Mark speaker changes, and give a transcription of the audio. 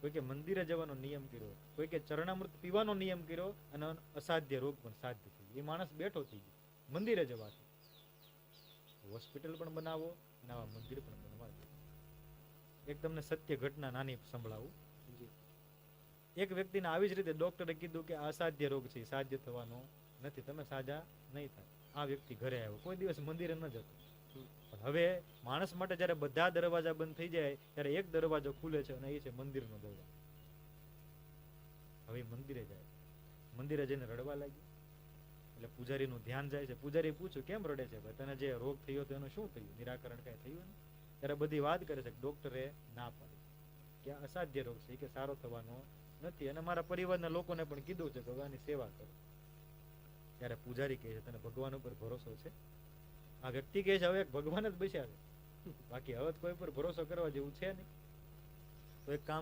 Speaker 1: કોઈ કે મંદિરે જવાનો નિયમ કર્યો, કોઈ કે ચરણામૃત પીવાનો નિયમ કર્યો અને અસાધ્ય રોગ પણ સાધ્ય થઈ ગયો. એ માણસ બેઠો થઈ ગયો મંદિરે જવાથી. હોસ્પિટલ પણ બનાવો અને આવા મંદિર પણ બનવા દો. એક તમને સત્ય ઘટના નાની સંભળાવું. એક વ્યક્તિને આવી જ રીતે ડોક્ટરે કીધું કે અસાધ્ય રોગ છે, સાધ્ય થવાનો નથી, તમે સાજા નહીં થાય. આ વ્યક્તિ ઘરે આવ્યો, કોઈ દિવસ મંદિરે ન જતો. પણ હવે માણસ માટે જયારે બધા દરવાજા બંધ થઈ જાય ત્યારે એક દરવાજો ખુલે છે અને એ છે મંદિરનો દરવાજો. હવે મંદિરે જાય, મંદિરે જઈને રડવા લાગ્યો. એટલે પૂજારીનું ધ્યાન જાય છે. પૂજારી પૂછ્યું કેમ રડે છે ભાઈ, તને જે રોગ થયો તો એનું શું થયું, નિરાકરણ કઈ થયું ને? ત્યારે બધી વાત કરે છે. ડોક્ટરે ના પાડી કે આ અસાધ્ય રોગ છે, કે સારો થવાનો નથી, અને મારા પરિવારના લોકોને પણ કીધું છે કે આની સેવા કરો. ત્યારે પૂજારી કહે છે તને ભગવાન ઉપર ભરોસો છે? આ વ્યક્તિ કહે છે હવે ભગવાન જ બસ્યા છે, બાકી હવે કોઈ પર ભરોસો કરવા જેવું છે નહીં. તો એક કામ